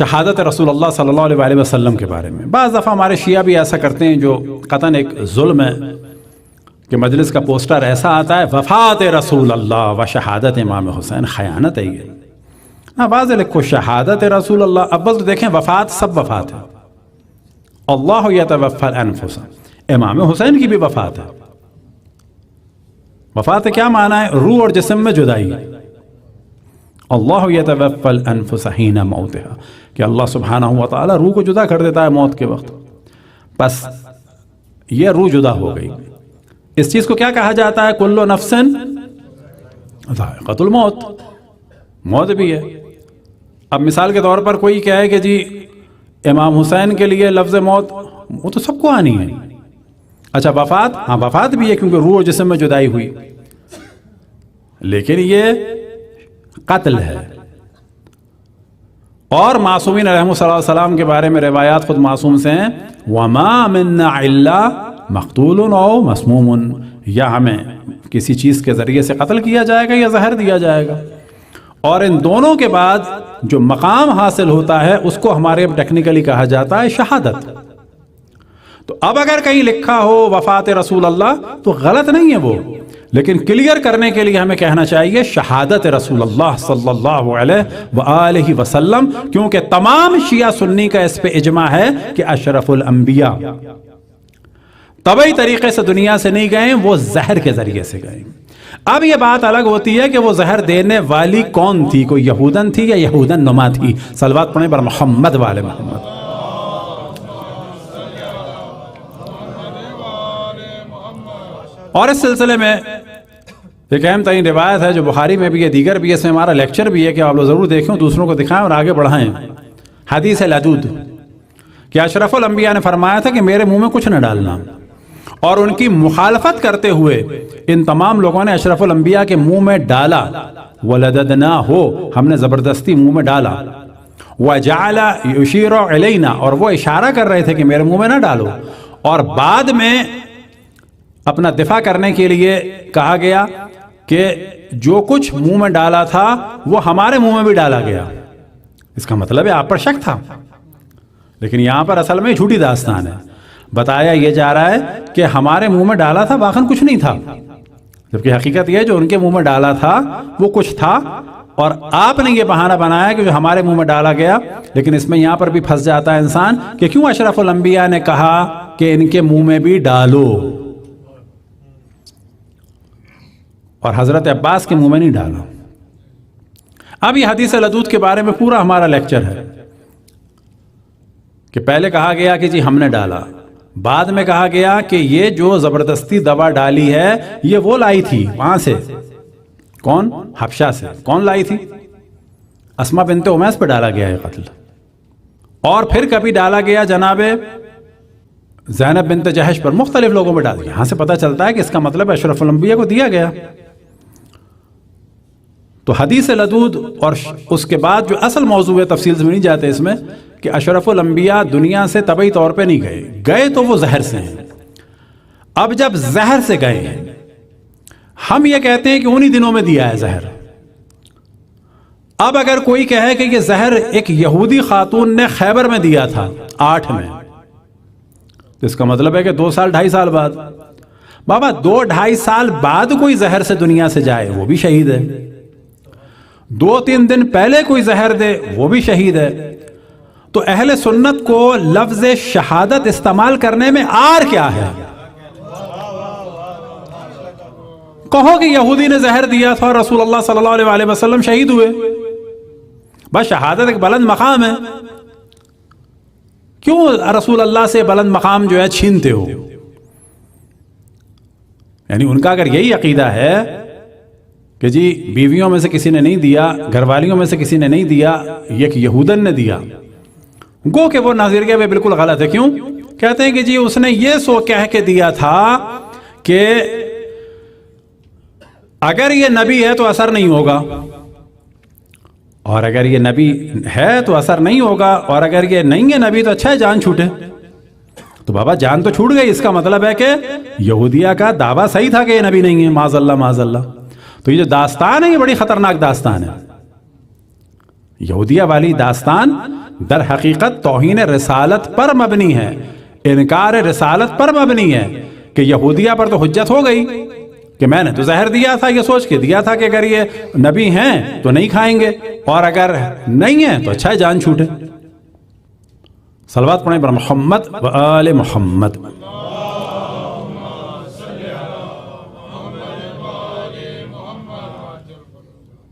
شہادت رسول اللہ صلی اللہ علیہ وآلہ وسلم کے بارے میں. بعض دفعہ ہمارے شیعہ بھی ایسا کرتے ہیں جو قطعاً ایک ظلم ہے کہ مجلس کا پوسٹر ایسا آتا ہے وفات رسول اللہ و شہادت امام حسین. خیانت ہے یہ. واضح لکھو شہادت رسول اللہ. اول تو دیکھیں وفات سب وفات ہے. اللہ یتوفی الانفس, امام حسین کی بھی وفات ہے. وفات کیا معنی ہے؟ روح اور جسم میں جدائی. اللہ یتوفی الانفس حین موتها, کہ اللہ سبحانہ و تعالی روح کو جدا کر دیتا ہے موت کے وقت. بس یہ روح جدا ہو گئی. اس چیز کو کیا کہا جاتا ہے؟ کل نفس ذائقۃ الموت. موت بھی ہے. اب مثال کے طور پر کوئی کہے کہ جی امام حسین کے لیے لفظ موت, وہ تو سب کو آنی ہے. اچھا وفات, ہاں وفات بھی ہے کیونکہ روح اور جسم میں جدائی ہوئی, لیکن یہ قتل ہے. اور معصومین علیہ السلام کے بارے میں روایات خود معصوم سے ہیں, وَمَا مِنَّا إِلَّا مقتول او مسموم, یا ہمیں کسی چیز کے ذریعے سے قتل کیا جائے گا یا زہر دیا جائے گا. اور ان دونوں کے بعد جو مقام حاصل ہوتا ہے اس کو ہمارے ٹیکنیکلی کہا جاتا ہے شہادت. تو اب اگر کہیں لکھا ہو وفات رسول اللہ تو غلط نہیں ہے وہ, لیکن کلیئر کرنے کے لیے ہمیں کہنا چاہیے شہادت رسول اللہ صلی اللہ علیہ وآلہ وسلم, کیونکہ تمام شیعہ سنی کا اس پہ اجماع ہے کہ اشرف الانبیاء طبعی طریقے سے دنیا سے نہیں گئے, وہ زہر کے ذریعے سے گئے. اب یہ بات الگ ہوتی ہے کہ وہ زہر دینے والی کون تھی, کوئی یہودن تھی یا یہودن نما تھی. صلوات پڑھیں بر محمد والے محمد. اور اس سلسلے میں ایک اہم ترین روایت ہے جو بخاری میں بھی ہے, دیگر بھی ہے, اس میں ہمارا لیکچر بھی ہے کہ آپ لوگ ضرور دیکھیں, دوسروں کو دکھائیں اور آگے بڑھائیں. حدیث لدود کہ اشرف الانبیاء نے فرمایا تھا کہ میرے منہ میں کچھ نہ ڈالنا, اور ان کی مخالفت کرتے ہوئے ان تمام لوگوں نے اشرف الانبیاء کے منہ میں ڈالا. وَلَدَدْنَاهُ, ہم نے زبردستی منہ میں ڈالا. وَجَعَلَ يُشِيرُ عَلَيْنَا, اور وہ اشارہ کر رہے تھے کہ میرے منہ میں نہ ڈالو. اور بعد میں اپنا دفاع کرنے کے لیے کہا گیا کہ جو کچھ منہ میں ڈالا تھا وہ ہمارے منہ میں بھی ڈالا گیا. اس کا مطلب ہے آپ پر شک تھا, لیکن یہاں پر اصل میں جھوٹی داستان ہے. بتایا یہ جا رہا ہے کہ ہمارے منہ میں ڈالا تھا, واقعاً کچھ نہیں تھا, جبکہ حقیقت یہ ہے جو ان کے منہ میں ڈالا تھا وہ کچھ تھا, اور آپ نے یہ بہانہ بنایا کہ جو ہمارے منہ میں ڈالا گیا. لیکن اس میں یہاں پر بھی پھنس جاتا ہے انسان کہ کیوں اشرف الانبیاء نے کہا کہ ان کے منہ میں بھی ڈالو اور حضرت عباس کے منہ میں نہیں ڈالا. اب یہ حدیث لدود کے بارے میں پورا ہمارا لیکچر ہے کہ پہلے کہا گیا کہ جی ہم نے ڈالا, بعد میں کہا گیا کہ یہ جو زبردستی دوا ڈالی ہے یہ وہ لائی تھی وہاں سے. کون؟ حبشہ سے. کون لائی تھی؟ اسما بنت امیس پہ ڈالا گیا ہے قتل. اور پھر کبھی ڈالا گیا جناب زینب بنت جہش پر, مختلف لوگوں پہ ڈال دیا. یہاں سے پتہ چلتا ہے کہ اس کا مطلب اشرف الانبیاء کو دیا گیا. تو حدیث لدود اور اس کے بعد جو اصل موضوع ہے, تفصیل سے نہیں جاتے اس میں, کہ اشرف الانبیاء دنیا سے طبعی طور پہ نہیں گئے تو وہ زہر سے ہیں. اب جب زہر سے گئے ہیں, ہم یہ کہتے ہیں کہ انہی دنوں میں دیا ہے زہر. اب اگر کوئی کہے کہ یہ زہر ایک یہودی خاتون نے خیبر میں دیا تھا 8 میں, تو اس کا مطلب ہے کہ 2 سال 2.5 سال بعد. بابا 2-2.5 سال بعد کوئی زہر سے دنیا سے جائے وہ بھی شہید ہے. 2-3 دن پہلے کوئی زہر دے وہ بھی شہید ہے. تو اہل سنت کو لفظ شہادت استعمال کرنے میں آر کیا ہے؟ کہو کہ یہودی نے زہر دیا تھا اور رسول اللہ صلی اللہ علیہ وآلہ وسلم شہید ہوئے. بس شہادت ایک بلند مقام ہے, کیوں رسول اللہ سے بلند مقام جو ہے چھینتے ہو؟ یعنی ان کا اگر یہی عقیدہ ہے کہ جی بیویوں میں سے کسی نے نہیں دیا, گھر والیوں میں سے کسی نے نہیں دیا, ایک یہودن نے دیا, گو کہ وہ نظریے میں بالکل غلط ہے. کیوں؟ کہتے ہیں کہ جی اس نے یہ کہہ کے دیا تھا کہ اگر یہ نبی ہے تو اثر نہیں ہوگا, اور اگر یہ نبی ہے تو اثر نہیں ہوگا, اور اگر یہ نہیں ہے نبی تو اچھا ہے جان چھوٹے. تو بابا جان تو چھوٹ گئی, اس کا مطلب ہے کہ یہودیہ کا دعویٰ صحیح تھا کہ یہ نبی نہیں ہے, معاذ اللہ معاذ اللہ. تو یہ جو داستان ہے یہ بڑی خطرناک داستان ہے. یہودیہ والی داستان در حقیقت توہین رسالت پر مبنی ہے، انکار رسالت پر مبنی ہے کہ یہودیہ پر تو حجت ہو گئی کہ میں نے تو زہر دیا تھا، یہ سوچ کے دیا تھا کہ اگر یہ نبی ہیں تو نہیں کھائیں گے، اور اگر نہیں ہیں تو اچھا ہے جان چھوٹے۔ صلوات پڑھیں بر محمد و آل محمد۔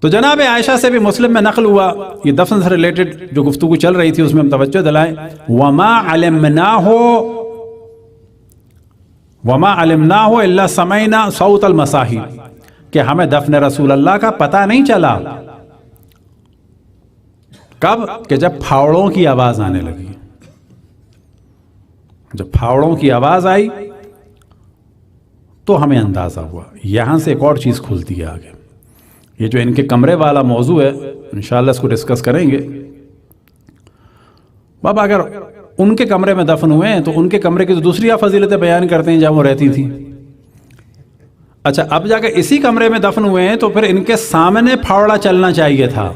تو جناب عائشہ سے بھی مسلم میں نقل ہوا، یہ دفن سے ریلیٹڈ جو گفتگو چل رہی تھی اس میں ہم توجہ دلائیں، وما علمناہ الا سمعنا صوت المصاحی، کہ ہمیں دفن رسول اللہ کا پتہ نہیں چلا۔ کب؟ کہ جب پھاوڑوں کی آواز آنے لگی، جب پھاوڑوں کی آواز آئی تو ہمیں اندازہ ہوا۔ یہاں سے ایک اور چیز کھلتی ہے آگے، یہ جو ان کے کمرے والا موضوع ہے انشاءاللہ اس کو ڈسکس کریں گے۔ بابا اگر ان کے کمرے میں دفن ہوئے ہیں تو ان کے کمرے کی تو دوسری آپ فضیلتیں بیان کرتے ہیں جہاں وہ رہتی تھی۔ اچھا اب جا کے اسی کمرے میں دفن ہوئے ہیں تو پھر ان کے سامنے پھاوڑا چلنا چاہیے تھا،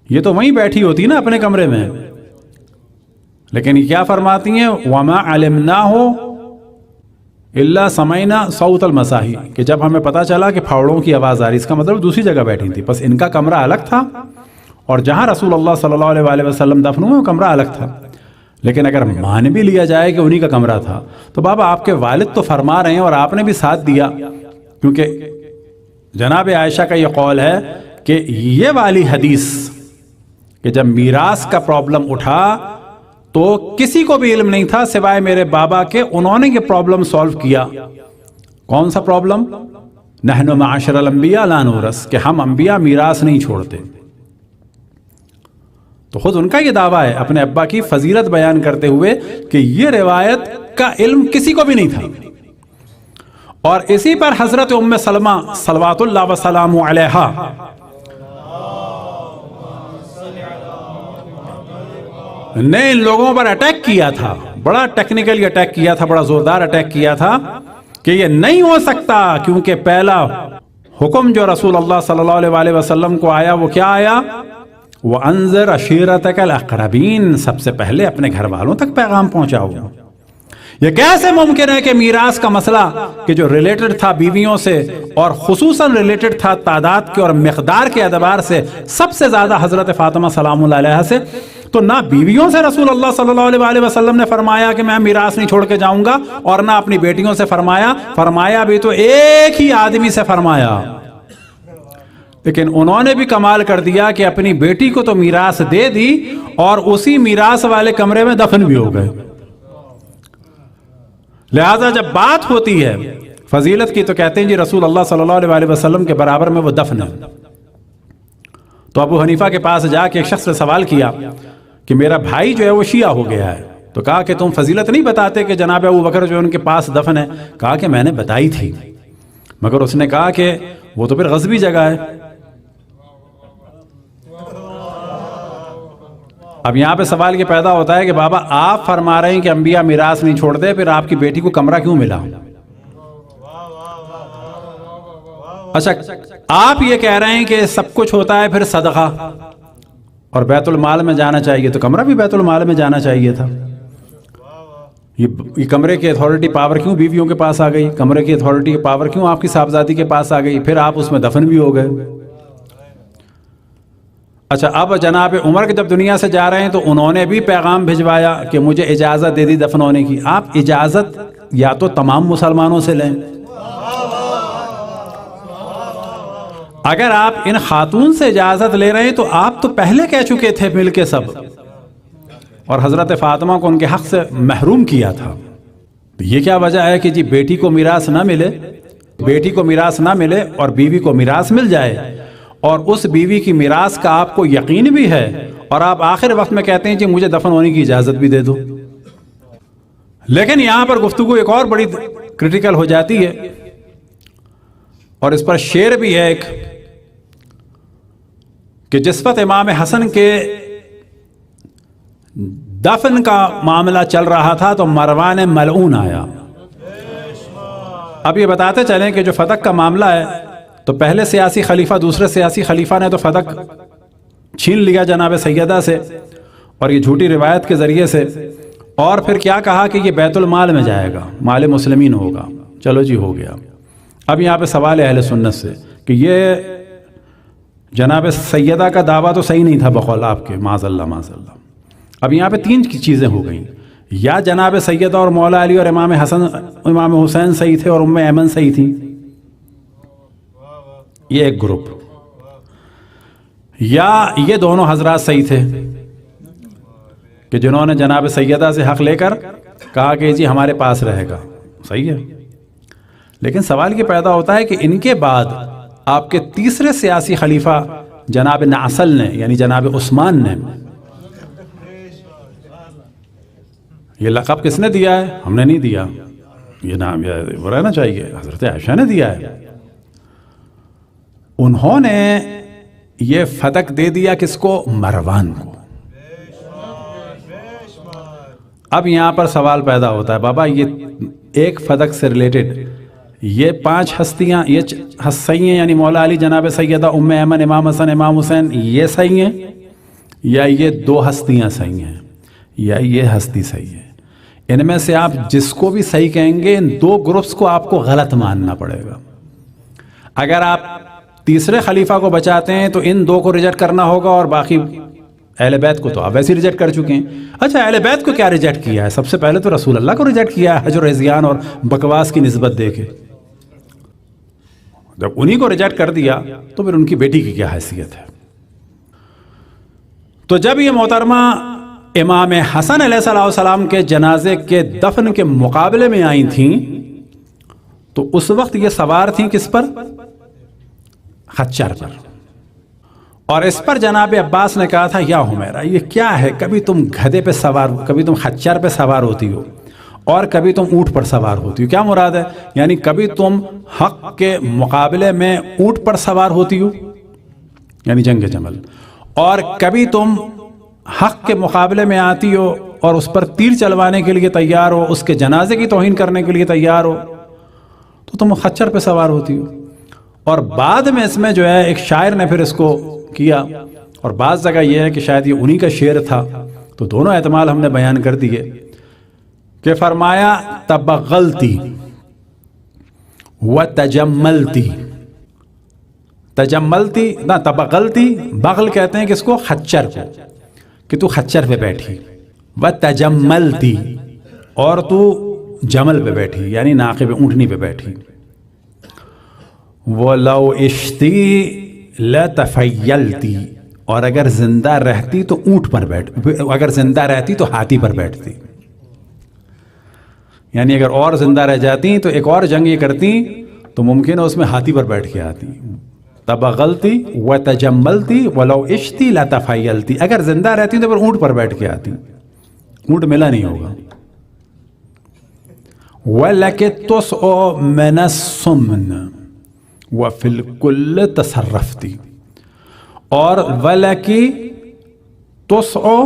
یہ تو وہیں بیٹھی ہوتی نا اپنے کمرے میں، لیکن یہ کیا فرماتی ہیں؟ وما علمناہ الا سمعنا صوت المصاحی، کہ جب ہمیں پتا چلا کہ پھاوڑوں کی آواز آ رہی، اس کا مطلب دوسری جگہ بیٹھی تھی، بس ان کا کمرہ الگ تھا اور جہاں رسول اللہ صلی اللہ علیہ وآلہ وسلم دفن ہوئے وہ کمرہ الگ تھا۔ لیکن اگر مان بھی لیا جائے کہ انہی کا کمرہ تھا تو بابا آپ کے والد تو فرما رہے ہیں اور آپ نے بھی ساتھ دیا، کیونکہ جناب عائشہ کا یہ قول ہے کہ یہ والی حدیث کہ جب میراث کا پرابلم اٹھا تو کسی کو بھی علم نہیں تھا سوائے میرے بابا کے، انہوں نے یہ پرابلم سولو کیا۔ کون سا پرابلم؟ نحن معاشر الانبیاء لا نورث، کہ ہم انبیاء میراث نہیں چھوڑتے۔ تو خود ان کا یہ دعویٰ ہے اپنے ابا کی فضیلت بیان کرتے ہوئے کہ یہ روایت کا علم کسی کو بھی نہیں تھا، اور اسی پر حضرت ام سلمہ صلوات اللہ وسلام علیہا نے ان لوگوں پر اٹیک کیا تھا، بڑا ٹیکنیکلی اٹیک کیا تھا، بڑا زوردار اٹیک کیا تھا کہ یہ نہیں ہو سکتا، کیونکہ پہلا حکم جو رسول اللہ صلی اللہ علیہ وآلہ وسلم کو آیا وہ کیا آیا؟ وَأَنذِرْ عَشِيرَتَكَ الْأَقْرَبِينَ، سب سے پہلے اپنے گھر والوں تک پیغام پہنچاؤ۔ یہ کیسے ممکن ہے کہ میراث کا مسئلہ کہ جو ریلیٹڈ تھا بیویوں سے اور خصوصاً ریلیٹڈ تھا تعداد کے اور مقدار کے اعتبار سے سب سے زیادہ حضرت فاطمہ سلام اللہ علیہا سے، تو نہ بیویوں سے رسول اللہ صلی اللہ علیہ وآلہ وسلم نے فرمایا کہ میں میراث نہیں چھوڑ کے جاؤں گا، اور نہ اپنی بیٹیوں سے فرمایا بھی تو ایک ہی آدمی سے فرمایا، لیکن انہوں نے بھی کمال کر دیا کہ اپنی بیٹی کو تو میراث دے دی اور اسی میراث والے کمرے میں دفن بھی ہو گئے۔ لہذا جب بات ہوتی ہے فضیلت کی تو کہتے ہیں جی رسول اللہ صلی اللہ علیہ وآلہ وسلم کے برابر میں وہ دفن ہے۔ تو ابو حنیفہ کے پاس جا کے ایک شخص نے سوال کیا کہ میرا بھائی جو ہے وہ شیعہ ہو گیا ہے، تو کہا کہ تم فضیلت نہیں بتاتے کہ جناب ابو بکر جو ان کے پاس دفن ہے؟ کہا کہ میں نے بتائی تھی، مگر اس نے کہا کہ وہ تو پھر غصبی جگہ ہے۔ اب یہاں پہ سوال یہ پیدا ہوتا ہے کہ بابا آپ فرما رہے ہیں کہ انبیاء میراث نہیں چھوڑتے، پھر آپ کی بیٹی کو کمرہ کیوں ملا؟ اچھا آپ یہ کہہ رہے ہیں کہ سب کچھ ہوتا ہے پھر صدقہ اور بیت المال میں جانا چاہیے، تو کمرہ بھی بیت المال میں جانا چاہیے تھا۔ یہ کمرے کی اتھارٹی پاور کیوں بیویوں کے پاس آ گئی؟ کمرے کی اتھارٹی پاور کیوں آپ کی صاحبزادی کے پاس آ گئی؟ پھر آپ اس میں دفن بھی ہو گئے۔ اچھا اب جناب عمر کے جب دنیا سے جا رہے ہیں تو انہوں نے بھی پیغام بھجوایا کہ مجھے اجازت دے دی دفن ہونے کی۔ آپ اجازت یا تو تمام مسلمانوں سے لیں، اگر آپ ان خاتون سے اجازت لے رہے ہیں تو آپ تو پہلے کہہ چکے تھے مل کے سب، اور حضرت فاطمہ کو ان کے حق سے محروم کیا تھا۔ یہ کیا وجہ ہے کہ جی بیٹی کو میراث نہ ملے، بیٹی کو میراث نہ ملے اور بیوی کو میراث مل جائے، اور اس بیوی کی میراث کا آپ کو یقین بھی ہے، اور آپ آخر وقت میں کہتے ہیں جی مجھے دفن ہونے کی اجازت بھی دے دو۔ لیکن یہاں پر گفتگو ایک اور بڑی کرٹیکل ہو جاتی ہے، اور اس پر شعر بھی ہے ایک کہ جس وقت امام حسن کے دفن کا معاملہ چل رہا تھا تو مروان ملعون آیا۔ اب یہ بتاتے چلیں کہ جو فتق کا معاملہ ہے تو پہلے سیاسی خلیفہ دوسرے سیاسی خلیفہ نے تو فتق چھین لیا جناب سیدہ سے اور یہ جھوٹی روایت کے ذریعے سے، اور پھر کیا کہا کہ یہ بیت المال میں جائے گا، مال مسلمین ہوگا۔ چلو جی ہو گیا۔ اب یہاں پہ سوال ہے اہل سنت سے کہ یہ جناب سیدہ کا دعویٰ تو صحیح نہیں تھا بقول آپ کے، معاذ اللہ معاذ اللہ۔ اب یہاں پہ تین چیزیں ہو گئیں، یا جناب سیدہ اور مولا علی اور امام حسن امام حسین صحیح تھے اور ام ایمن صحیح تھی، یہ ایک گروپ، یا یہ دونوں حضرات صحیح تھے کہ جنہوں نے جناب سیدہ سے حق لے کر کہا کہ جی ہمارے پاس رہے گا، صحیح ہے۔ لیکن سوال یہ پیدا ہوتا ہے کہ ان کے بعد آپ کے تیسرے سیاسی خلیفہ جناب نعسل نے، یعنی جناب عثمان نے، یہ لقب کس نے دیا ہے؟ ہم نے نہیں دیا، یہ نام یہ رہنا چاہیے، حضرت عائشہ نے دیا ہے۔ انہوں نے یہ فتق دے دیا کس کو؟ مروان کو۔ اب یہاں پر سوال پیدا ہوتا ہے، بابا یہ ایک فتق سے ریلیٹڈ یہ 5 ہستیاں، یہ صحیح ہیں، یعنی مولا علی، جناب سیدہ، ام ایمن، امام حسن، امام حسین، یہ صحیح ہیں، یا یہ 2 ہستیاں صحیح ہیں، یا یہ ہستی صحیح ہے؟ ان میں سے آپ جس کو بھی صحیح کہیں گے، ان 2 گروپس کو آپ کو غلط ماننا پڑے گا۔ اگر آپ تیسرے خلیفہ کو بچاتے ہیں تو ان 2 کو ریجیکٹ کرنا ہوگا، اور باقی اہل بیت کو تو آپ ویسے ریجیکٹ کر چکے ہیں۔ اچھا، اہل بیت کو کیا ریجیکٹ کیا ہے؟ سب سے پہلے تو رسول اللہ کو ریجیکٹ کیا ہے، حجر و عصیان اور بکواس کی نسبت دے کے۔ جب انہی کو ریجیکٹ کر دیا تو پھر ان کی بیٹی کی کیا حیثیت ہے؟ تو جب یہ محترمہ امام حسن علیہ السلام کے جنازے کے دفن کے مقابلے میں آئی تھیں تو اس وقت یہ سوار تھیں کس پر؟ خچر پر۔ اور اس پر جناب عباس نے کہا تھا، یا حمیرہ یہ کیا ہے، کبھی تم گدھے پہ سوار، کبھی تم خچر پہ سوار ہوتی ہو اور کبھی تم اونٹ پر سوار ہوتی ہو۔ کیا مراد ہے؟ یعنی کبھی تم حق کے مقابلے میں اونٹ پر سوار ہوتی ہو، یعنی جنگ جمل، اور کبھی تم حق کے مقابلے میں آتی ہو اور اس پر تیر چلوانے کے لیے تیار ہو، اس کے جنازے کی توہین کرنے کے لیے تیار ہو، تو تم خچر پہ سوار ہوتی ہو۔ اور بعد میں اس میں جو ہے ایک شاعر نے پھر اس کو کیا، اور بعض جگہ یہ ہے کہ شاید یہ انہی کا شعر تھا، تو دونوں احتمال ہم نے بیان کر دیے کہ فرمایا تبغلتی و تجملتی، تجملتی نہ تبغلتی، بغل کہتے ہیں کس کو؟ خچر کو، کہ تو خچر پہ بیٹھی، و تجملتی، اور تو جمل پہ بیٹھی، یعنی ناقے پہ، اونٹنی پہ بیٹھی۔ وَلَوْ اِشْتِي لَتَفَيَّلْتِي، اور اگر زندہ رہتی تو اونٹ پر بیٹھ، اگر زندہ رہتی تو ہاتھی پر بیٹھتی، یعنی اگر اور زندہ رہ جاتی تو ایک اور جنگ یہ کرتی تو ممکن ہے اس میں ہاتھی پر بیٹھ کے آتی۔ تبغلتی و تجملتی ولو عشتی لتفیلتی، اگر زندہ رہتی تو پھر اونٹ پر بیٹھ کے آتی، اونٹ ملا نہیں ہوگا۔ وَلَكِ تُسْعُ مِنَ السُّمْنِ وَفِي الْكُلِّ تَصَرَّفْتِ، اور وَلَكِ تُسْعُ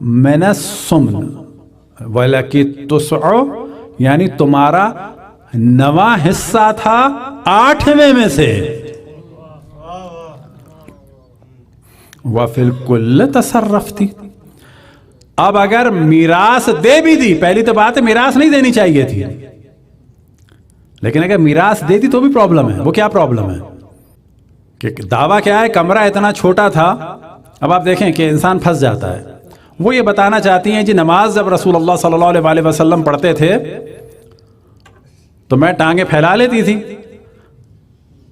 مِنَ السُّمْنِ، وَلَكِ تُسْعُ یعنی تمہارا 9واں حصہ تھا 8ویں میں سے، وَفِي الْكُلِّ تَصَرَّفْتِ۔ اب اگر میراث دے بھی دی، پہلی تو بات ہے میراث نہیں دینی چاہیے تھی، لیکن اگر میراث دے دی تو بھی پرابلم ہے۔ وہ کیا پرابلم ہے کہ دعویٰ کیا ہے؟ کمرہ اتنا چھوٹا تھا۔ اب آپ دیکھیں کہ انسان پھنس جاتا ہے۔ وہ یہ بتانا چاہتی ہیں جی نماز جب رسول اللہ صلی اللہ علیہ وسلم پڑھتے تھے تو میں ٹانگیں پھیلا لیتی تھی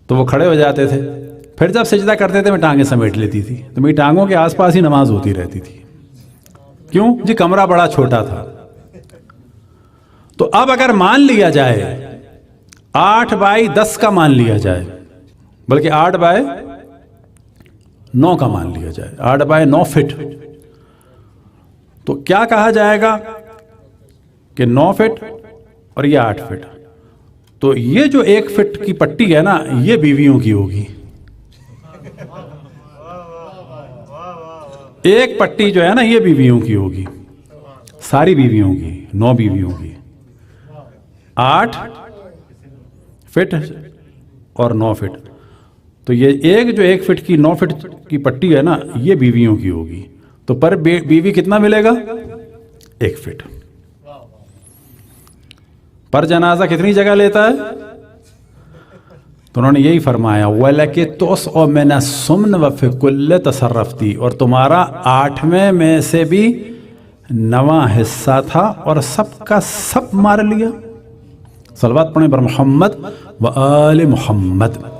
تو وہ کھڑے ہو جاتے تھے، پھر جب سجدہ کرتے تھے میں ٹانگیں سمیٹ لیتی تھی، تو میری ٹانگوں کے آس پاس ہی نماز ہوتی رہتی تھی۔ کیوں جی؟ کمرہ بڑا چھوٹا تھا۔ تو اب اگر مان لیا جائے 8x10 کا مان لیا جائے، بلکہ 8x9 کا مان لیا جائے، 8x9 فٹ، تو کیا کہا جائے گا کہ 9 فٹ اور یہ 8 فٹ، تو یہ جو 1 فٹ کی پٹی ہے نا یہ بیویوں کی ہوگی، ایک پٹی جو ہے نا یہ بیویوں کی ہوگی، ساری بیویوں کی، 9 بیویوں کی، 8 فٹ اور 9 فٹ۔ تو یہ ایک جو 1 فٹ کی 9 فٹ کی پٹی ہے نا، یہ بیویوں کی ہوگی، تو پر بیوی کتنا ملے گا؟ 1 فٹ۔ پر جنازہ کتنی جگہ لیتا ہے؟ تو انہوں نے یہی فرمایا وَلَكِ تُسْعُ مِنَ السُّمْنِ وَفِي كُلِّ تَصَرَّفْتِ، اور تمہارا 8ویں میں سے بھی 9واں حصہ تھا اور سب کا سب مار لیا۔ صلوات پڑھیں پر محمد و آل محمد۔